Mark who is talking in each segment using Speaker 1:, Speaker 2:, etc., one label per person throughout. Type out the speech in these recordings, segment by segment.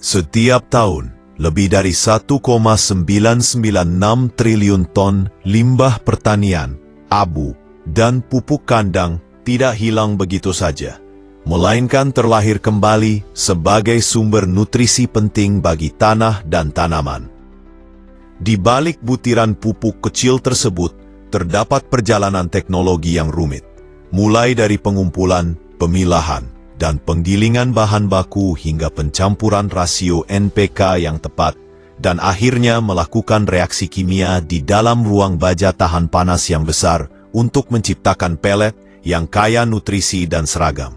Speaker 1: Setiap tahun, lebih dari 1,996 triliun ton limbah pertanian, abu, dan pupuk kandang tidak hilang begitu saja, melainkan terlahir kembali sebagai sumber nutrisi penting bagi tanah dan tanaman. Di balik butiran pupuk kecil tersebut, terdapat perjalanan teknologi yang rumit, mulai dari pengumpulan, pemilahan, dan penggilingan bahan baku hingga pencampuran rasio NPK yang tepat, dan akhirnya melakukan reaksi kimia di dalam ruang baja tahan panas yang besar untuk menciptakan pelet yang kaya nutrisi dan seragam.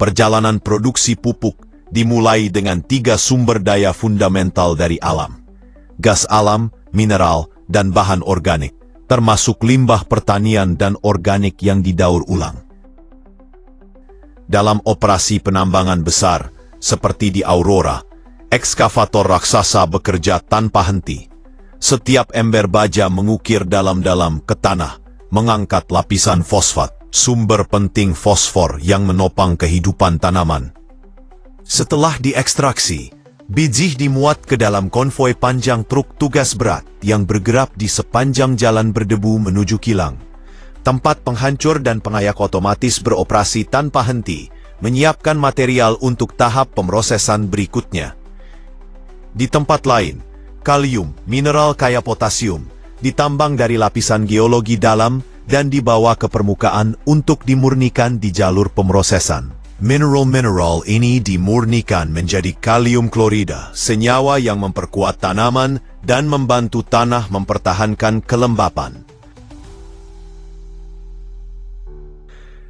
Speaker 1: Perjalanan produksi pupuk dimulai dengan 3 sumber daya fundamental dari alam: gas alam, mineral, dan bahan organik, termasuk limbah pertanian dan organik yang didaur ulang. Dalam operasi penambangan besar, seperti di Aurora, ekskavator raksasa bekerja tanpa henti. Setiap ember baja mengukir dalam-dalam ke tanah, mengangkat lapisan fosfat, sumber penting fosfor yang menopang kehidupan tanaman. Setelah diekstraksi, biji dimuat ke dalam konvoi panjang truk tugas berat yang bergerak di sepanjang jalan berdebu menuju kilang. Tempat penghancur dan pengayak otomatis beroperasi tanpa henti, menyiapkan material untuk tahap pemrosesan berikutnya. Di tempat lain, kalium, mineral kaya potasium, ditambang dari lapisan geologi dalam dan dibawa ke permukaan untuk dimurnikan di jalur pemrosesan. Mineral-mineral ini dimurnikan menjadi kalium klorida, senyawa yang memperkuat tanaman dan membantu tanah mempertahankan kelembapan.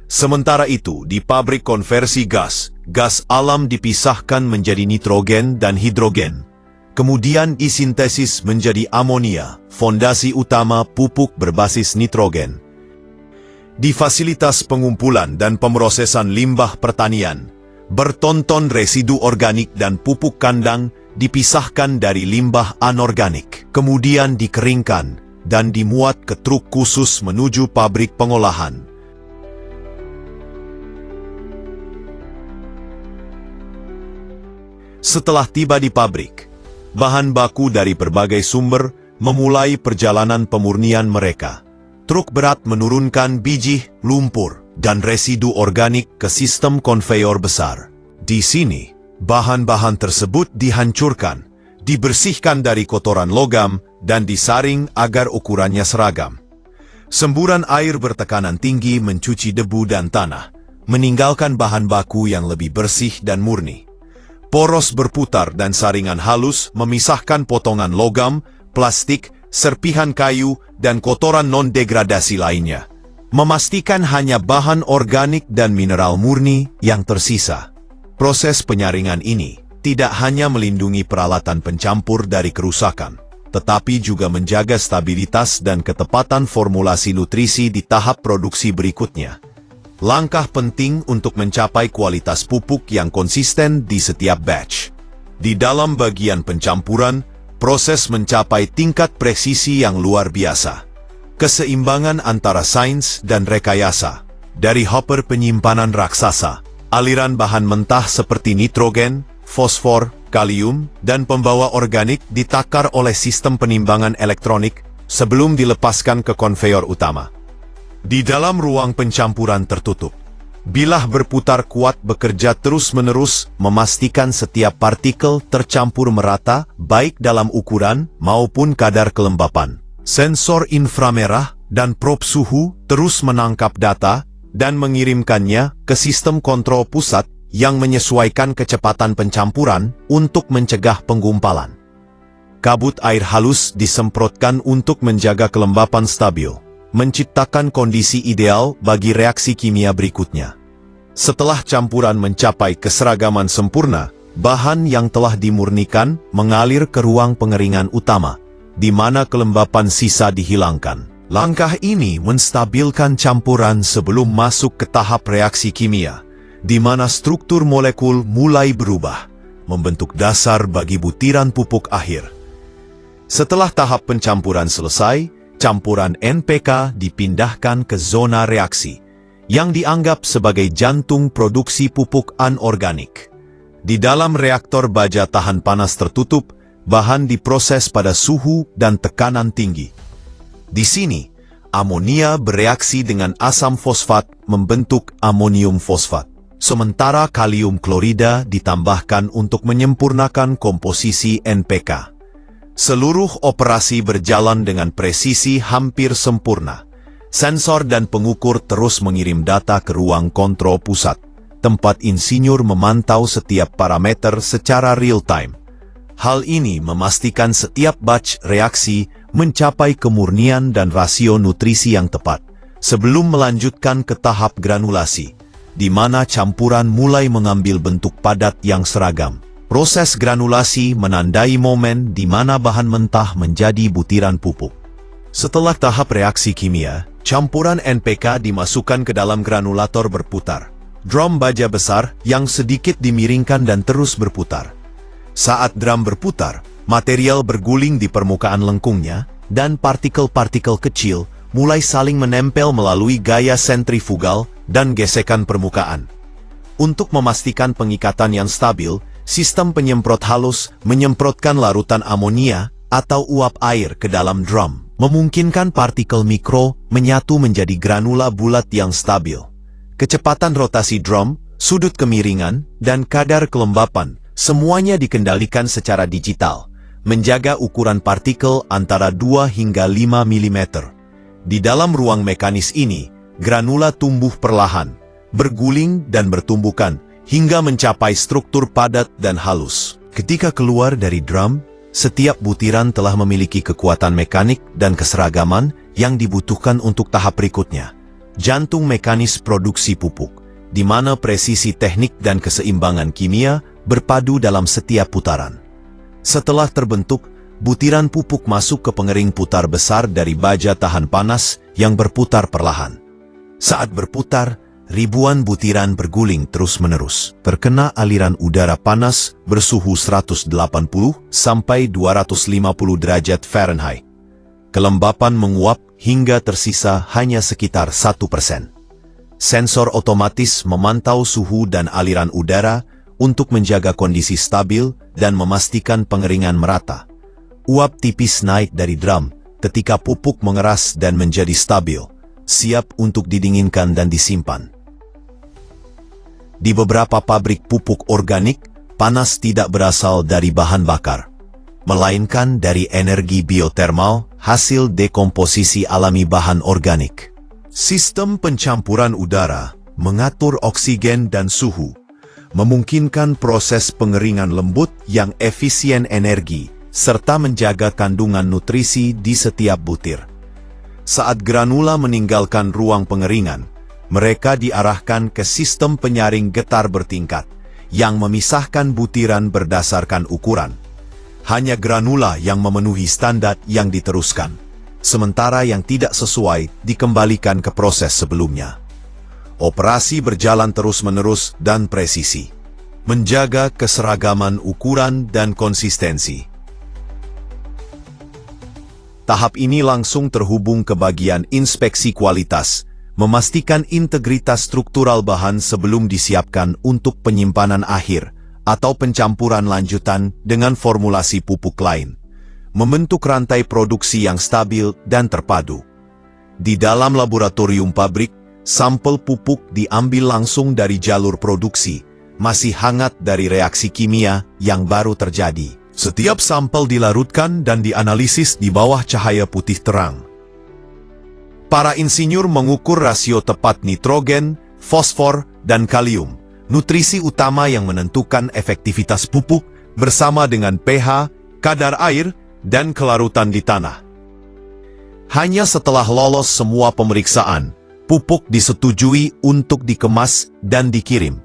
Speaker 1: Sementara itu, di pabrik konversi gas, gas alam dipisahkan menjadi nitrogen dan hidrogen. Kemudian disintesis menjadi amonia, fondasi utama pupuk berbasis nitrogen. Di fasilitas pengumpulan dan pemrosesan limbah pertanian, bertonton residu organik dan pupuk kandang dipisahkan dari limbah anorganik, kemudian dikeringkan dan dimuat ke truk khusus menuju pabrik pengolahan. Setelah tiba di pabrik, bahan baku dari berbagai sumber memulai perjalanan pemurnian mereka. Truk berat menurunkan biji, lumpur, dan residu organik ke sistem konveyor besar. Di sini, bahan-bahan tersebut dihancurkan, dibersihkan dari kotoran logam, dan disaring agar ukurannya seragam. Semburan air bertekanan tinggi mencuci debu dan tanah, meninggalkan bahan baku yang lebih bersih dan murni. Poros berputar dan saringan halus memisahkan potongan logam, plastik, serpihan kayu, dan kotoran non-degradasi lainnya, memastikan hanya bahan organik dan mineral murni yang tersisa. Proses penyaringan ini tidak hanya melindungi peralatan pencampur dari kerusakan, tetapi juga menjaga stabilitas dan ketepatan formulasi nutrisi di tahap produksi berikutnya. Langkah penting untuk mencapai kualitas pupuk yang konsisten di setiap batch. Di dalam bagian pencampuran, proses mencapai tingkat presisi yang luar biasa. Keseimbangan antara sains dan rekayasa. Dari hopper penyimpanan raksasa, aliran bahan mentah seperti nitrogen, fosfor, kalium, dan pembawa organik ditakar oleh sistem penimbangan elektronik sebelum dilepaskan ke konveyor utama. Di dalam ruang pencampuran tertutup, bilah berputar kuat bekerja terus-menerus memastikan setiap partikel tercampur merata baik dalam ukuran maupun kadar kelembapan. Sensor inframerah dan probe suhu terus menangkap data dan mengirimkannya ke sistem kontrol pusat yang menyesuaikan kecepatan pencampuran untuk mencegah penggumpalan. Kabut air halus disemprotkan untuk menjaga kelembapan stabil, menciptakan kondisi ideal bagi reaksi kimia berikutnya. Setelah campuran mencapai keseragaman sempurna, bahan yang telah dimurnikan mengalir ke ruang pengeringan utama, di mana kelembapan sisa dihilangkan. Langkah ini menstabilkan campuran sebelum masuk ke tahap reaksi kimia, di mana struktur molekul mulai berubah, membentuk dasar bagi butiran pupuk akhir. Setelah tahap pencampuran selesai, campuran NPK dipindahkan ke zona reaksi, yang dianggap sebagai jantung produksi pupuk anorganik. Di dalam reaktor baja tahan panas tertutup, bahan diproses pada suhu dan tekanan tinggi. Di sini, amonia bereaksi dengan asam fosfat membentuk amonium fosfat, sementara kalium klorida ditambahkan untuk menyempurnakan komposisi NPK. Seluruh operasi berjalan dengan presisi hampir sempurna. Sensor dan pengukur terus mengirim data ke ruang kontrol pusat, tempat insinyur memantau setiap parameter secara real-time. Hal ini memastikan setiap batch reaksi mencapai kemurnian dan rasio nutrisi yang tepat, sebelum melanjutkan ke tahap granulasi, di mana campuran mulai mengambil bentuk padat yang seragam. Proses granulasi menandai momen di mana bahan mentah menjadi butiran pupuk. Setelah tahap reaksi kimia, campuran NPK dimasukkan ke dalam granulator berputar, drum baja besar yang sedikit dimiringkan dan terus berputar. Saat drum berputar, material berguling di permukaan lengkungnya, dan partikel-partikel kecil mulai saling menempel melalui gaya sentrifugal dan gesekan permukaan. Untuk memastikan pengikatan yang stabil, sistem penyemprot halus menyemprotkan larutan amonia atau uap air ke dalam drum, memungkinkan partikel mikro menyatu menjadi granula bulat yang stabil. Kecepatan rotasi drum, sudut kemiringan, dan kadar kelembapan semuanya dikendalikan secara digital, menjaga ukuran partikel antara 2 hingga 5 mm. Di dalam ruang mekanis ini, granula tumbuh perlahan, berguling dan bertumbukan, hingga mencapai struktur padat dan halus. Ketika keluar dari drum, setiap butiran telah memiliki kekuatan mekanik dan keseragaman yang dibutuhkan untuk tahap berikutnya. Jantung mekanis produksi pupuk, di mana presisi teknik dan keseimbangan kimia berpadu dalam setiap putaran. Setelah terbentuk, butiran pupuk masuk ke pengering putar besar dari baja tahan panas yang berputar perlahan. Saat berputar, ribuan butiran berguling terus-menerus, terkena aliran udara panas bersuhu 180 sampai 250 derajat Fahrenheit. Kelembapan menguap hingga tersisa hanya sekitar 1%. Sensor otomatis memantau suhu dan aliran udara untuk menjaga kondisi stabil dan memastikan pengeringan merata. Uap tipis naik dari drum ketika pupuk mengeras dan menjadi stabil, siap untuk didinginkan dan disimpan. Di beberapa pabrik pupuk organik, panas tidak berasal dari bahan bakar, melainkan dari energi biotermal hasil dekomposisi alami bahan organik. Sistem pencampuran udara mengatur oksigen dan suhu, memungkinkan proses pengeringan lembut yang efisien energi, serta menjaga kandungan nutrisi di setiap butir. Saat granula meninggalkan ruang pengeringan, mereka diarahkan ke sistem penyaring getar bertingkat, yang memisahkan butiran berdasarkan ukuran. Hanya granula yang memenuhi standar yang diteruskan, sementara yang tidak sesuai dikembalikan ke proses sebelumnya. Operasi berjalan terus-menerus dan presisi, menjaga keseragaman ukuran dan konsistensi. Tahap ini langsung terhubung ke bagian inspeksi kualitas, memastikan integritas struktural bahan sebelum disiapkan untuk penyimpanan akhir atau pencampuran lanjutan dengan formulasi pupuk lain, membentuk rantai produksi yang stabil dan terpadu. Di dalam laboratorium pabrik, sampel pupuk diambil langsung dari jalur produksi, masih hangat dari reaksi kimia yang baru terjadi. Setiap sampel dilarutkan dan dianalisis di bawah cahaya putih terang. Para insinyur mengukur rasio tepat nitrogen, fosfor, dan kalium, nutrisi utama yang menentukan efektivitas pupuk bersama dengan pH, kadar air, dan kelarutan di tanah. Hanya setelah lolos semua pemeriksaan, pupuk disetujui untuk dikemas dan dikirim.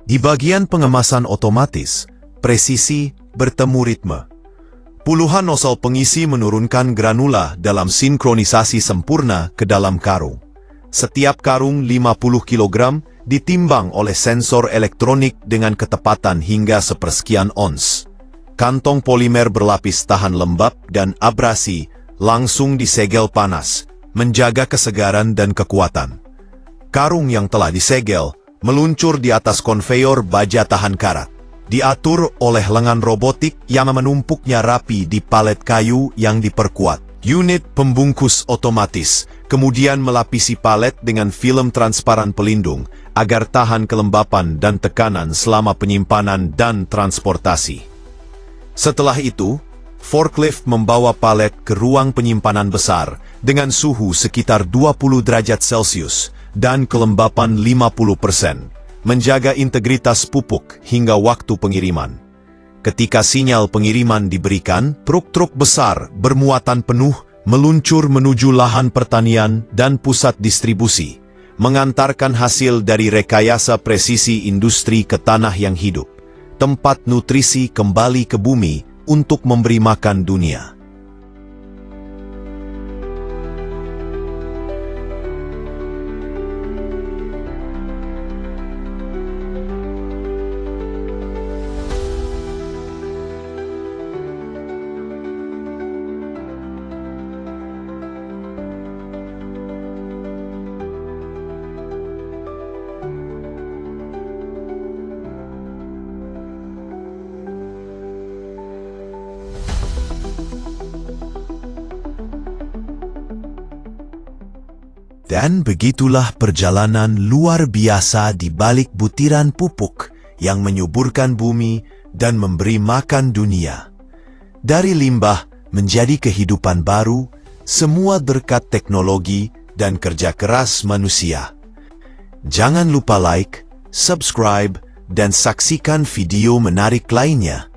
Speaker 1: Di bagian pengemasan otomatis, presisi bertemu ritme. Puluhan nosel pengisi menurunkan granula dalam sinkronisasi sempurna ke dalam karung. Setiap karung 50 kg ditimbang oleh sensor elektronik dengan ketepatan hingga sepersekian ons. Kantong polimer berlapis tahan lembab dan abrasi langsung disegel panas, menjaga kesegaran dan kekuatan. Karung yang telah disegel meluncur di atas konveyor baja tahan karat. Diatur oleh lengan robotik yang menumpuknya rapi di palet kayu yang diperkuat. Unit pembungkus otomatis kemudian melapisi palet dengan film transparan pelindung agar tahan kelembapan dan tekanan selama penyimpanan dan transportasi. Setelah itu, forklift membawa palet ke ruang penyimpanan besar dengan suhu sekitar 20 derajat Celcius dan kelembapan 50%, menjaga integritas pupuk hingga waktu pengiriman. Ketika sinyal pengiriman diberikan, truk-truk besar bermuatan penuh meluncur menuju lahan pertanian dan pusat distribusi, mengantarkan hasil dari rekayasa presisi industri ke tanah yang hidup, tempat nutrisi kembali ke bumi untuk memberi makan dunia. Dan begitulah perjalanan luar biasa di balik butiran pupuk yang menyuburkan bumi dan memberi makan dunia. Dari limbah menjadi kehidupan baru, semua berkat teknologi dan kerja keras manusia. Jangan lupa like, subscribe, dan saksikan video menarik lainnya.